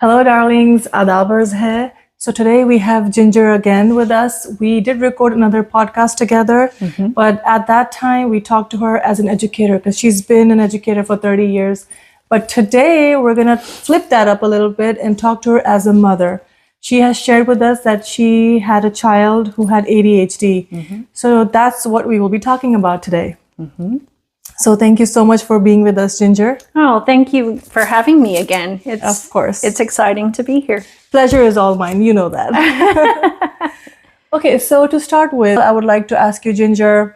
Hello, darlings. Adabers hai. So today we have Ginger again with us. We did record another podcast together, but at that time we talked to her as an educator because she's been an educator for 30 years. But today we're going to flip that up a little bit and talk to her as a mother. She has shared with us that she had a child who had ADHD. So that's what we will be talking about today. So thank you so much for being with us, Ginger. Oh, thank you for having me again. Of course. It's exciting to be here. Pleasure is all mine. You know that. Okay, so to start with, I would like to ask you, Ginger,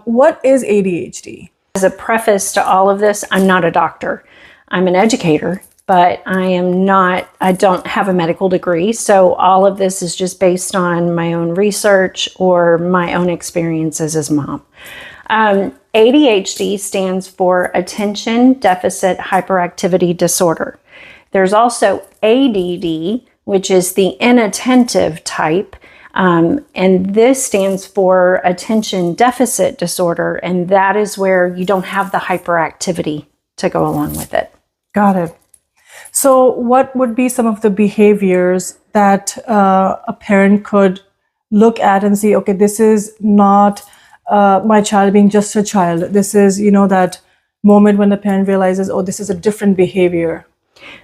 what is ADHD? As a preface to all of this, I'm not a doctor. I'm an educator, but I don't have a medical degree. So all of this is just based on my own research or my own experiences as mom. ADHD stands for Attention Deficit Hyperactivity Disorder. There's also ADD, which is the inattentive type, and this stands for Attention Deficit Disorder, and that is where you don't have the hyperactivity to go along with it. Got it. So what would be some of the behaviors that a parent could look at and see, okay, this is not my child being just a child. This is, that moment when the parent realizes, oh, this is a different behavior.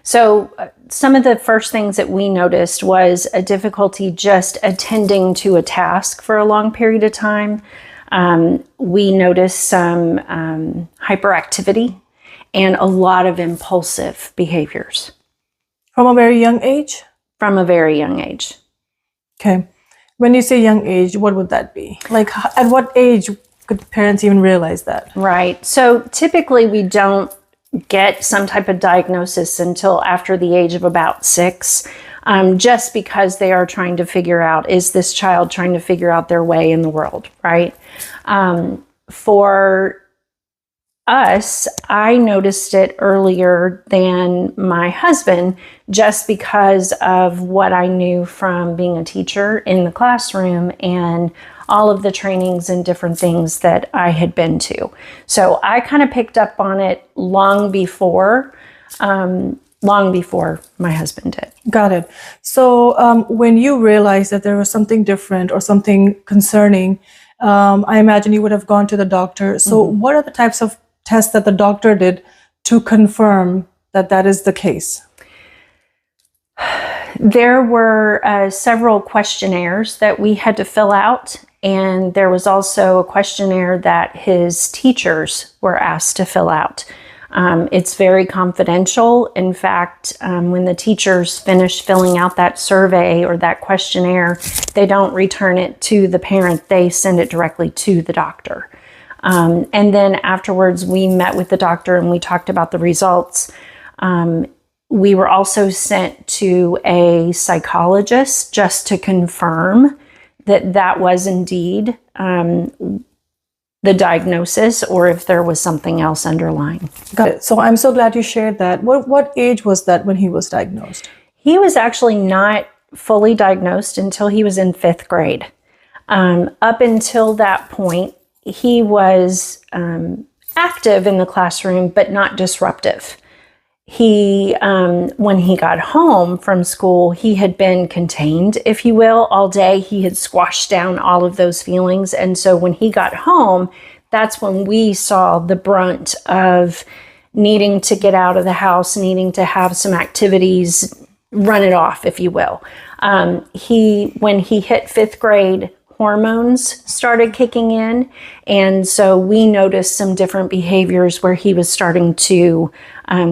So some of the first things that we noticed was a difficulty just attending to a task for a long period of time. We noticed some hyperactivity and a lot of impulsive behaviors. From a very young age? From a very young age. Okay. When you say young age, what would that be? Like, at what age could parents even realize that? Right. So typically we don't get some type of diagnosis until after the age of about 6, just because they are trying to figure out, is this child trying to figure out their way in the world, right? For us, I noticed it earlier than my husband just because of what I knew from being a teacher in the classroom and all of the trainings and different things that I had been to. So I kind of picked up on it long before my husband did. Got it. So when you realized that there was something different or something concerning, I imagine you would have gone to the doctor. So what are the types of tests that the doctor did to confirm that that is the case? There were several questionnaires that we had to fill out, and there was also a questionnaire that his teachers were asked to fill out. It's very confidential. In fact, when the teachers finish filling out that survey or that questionnaire, they don't return it to the parent. They send it directly to the doctor. And then afterwards, we met with the doctor and we talked about the results. We were also sent to a psychologist just to confirm that that was indeed the diagnosis, or if there was something else underlying. Got it. So I'm so glad you shared that. What age was that when he was diagnosed? He was actually not fully diagnosed until he was in 5th grade. Up until that point, he was active in the classroom, but not disruptive. He, when he got home from school, he had been contained, if you will, all day. He had squashed down all of those feelings. And so when he got home, that's when we saw the brunt of needing to get out of the house, needing to have some activities, run it off, if you will. When he hit 5th grade, hormones started kicking in. And so we noticed some different behaviors where he was starting to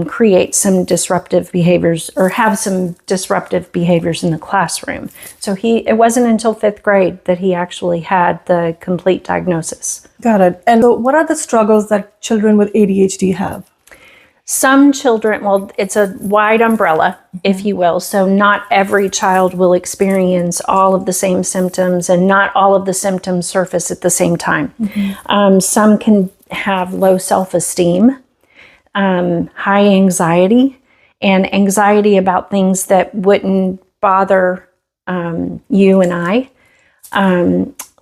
create some disruptive behaviors or have some disruptive behaviors in the classroom. So it wasn't until 5th grade that he actually had the complete diagnosis. Got it. And so what are the struggles that children with ADHD have? Some children, well, it's a wide umbrella, if you will. So not every child will experience all of the same symptoms, and not all of the symptoms surface at the same time. Some can have low self-esteem, high anxiety, and anxiety about things that wouldn't bother you and I.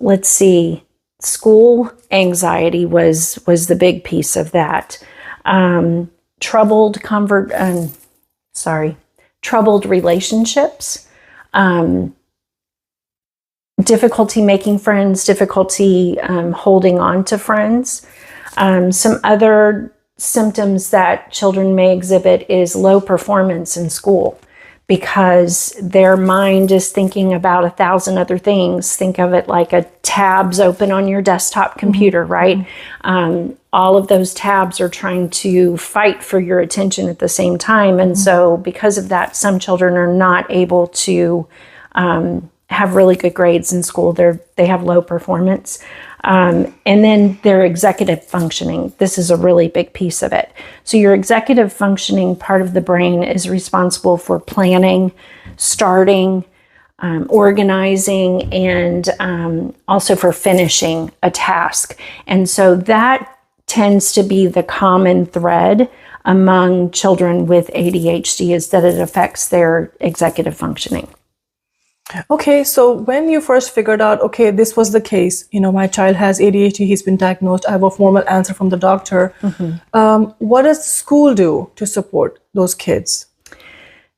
Let's see, school anxiety was the big troubled relationships, difficulty making friends, difficulty holding on to friends. Some other symptoms that children may exhibit is low performance in school, because their mind is thinking about 1,000 other things. Think of it like a tabs open on your desktop computer, right? All of those tabs are trying to fight for your attention at the same time. And so because of that, some children are not able to have really good grades in school. They have low performance. And then their executive functioning. This is a really big piece of it. So your executive functioning part of the brain is responsible for planning, starting, organizing, and also for finishing a task. And so that tends to be the common thread among children with ADHD, is that it affects their executive functioning. Okay, so when you first figured out, okay, this was the case, my child has ADHD, he's been diagnosed, I have a formal answer from the doctor. What does school do to support those kids?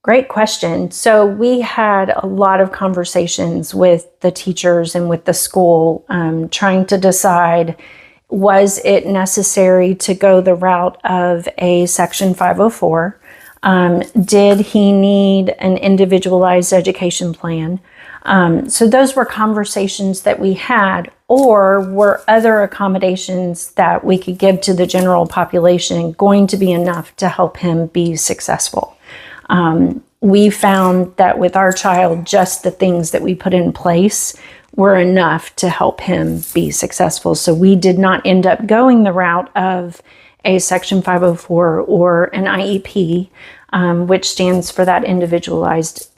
Great question. So we had a lot of conversations with the teachers and with the school, trying to decide, was it necessary to go the route of a Section 504? Did he need an individualized education plan? So those were conversations that we had, or were other accommodations that we could give to the general population going to be enough to help him be successful? We found that with our child, just the things that we put in place were enough to help him be successful. So we did not end up going the route of a Section 504 or an IEP, which stands for that individualized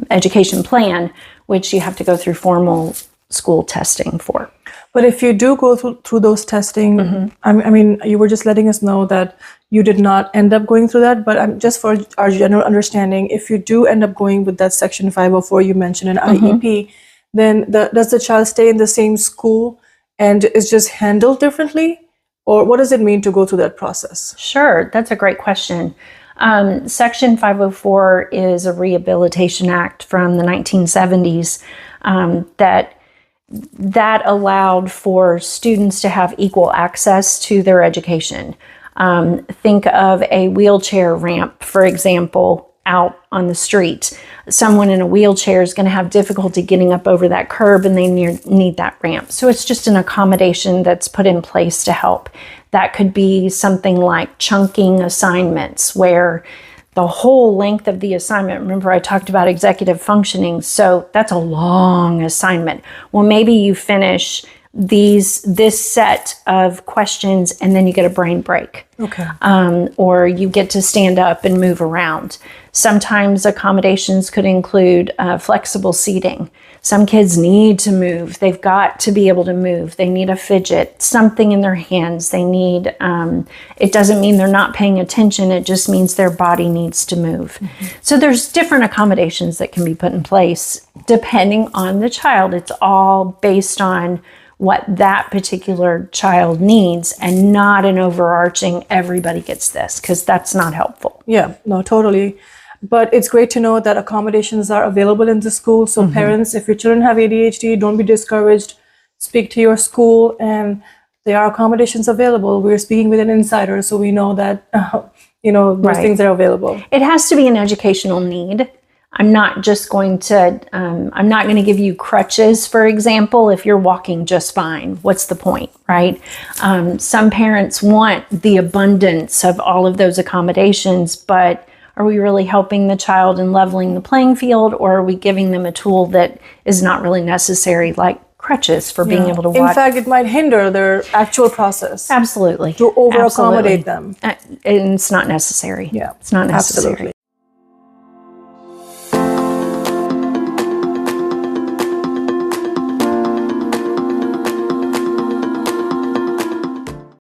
education plan, which you have to go through formal school testing for. But if you do go through those testing, I mean, you were just letting us know that you did not end up going through that, but just for our general understanding, if you do end up going with that Section 504, you mentioned an IEP, then does the child stay in the same school and is just handled differently? Or what does it mean to go through that process? Sure, that's a great question. Section 504 is a rehabilitation act from the 1970s that allowed for students to have equal access to their education. Think of a wheelchair ramp, for example, out on the street. Someone in a wheelchair is going to have difficulty getting up over that curb, and they need that ramp. So it's just an accommodation that's put in place to help. That could be something like chunking assignments, where the whole length of the assignment, remember I talked about executive functioning, so that's a long assignment. Well, maybe you finish this set of questions and then you get a brain break. Okay. Or you get to stand up and move around. Sometimes accommodations could include flexible seating. Some kids need to move. They've got to be able to move. They need a fidget, something in their hands. They need, it doesn't mean they're not paying attention. It just means their body needs to move. So there's different accommodations that can be put in place depending on the child. It's all based on what that particular child needs, and not an overarching everybody gets this, because that's not helpful. Yeah, no, totally. But it's great to know that accommodations are available in the school. So parents, if your children have ADHD, don't be discouraged. Speak to your school, and there are accommodations available. We're speaking with an insider, so we know that those things are available. It has to be an educational need. I'm not just going to, I'm not going to give you crutches, for example, if you're walking just fine. What's the point, right? Some parents want the abundance of all of those accommodations, but are we really helping the child and leveling the playing field, or are we giving them a tool that is not really necessary, like crutches for being able to walk? In fact, it might hinder their actual process. Absolutely. To over-accommodate them. And it's not necessary. Yeah. It's not necessary. Absolutely.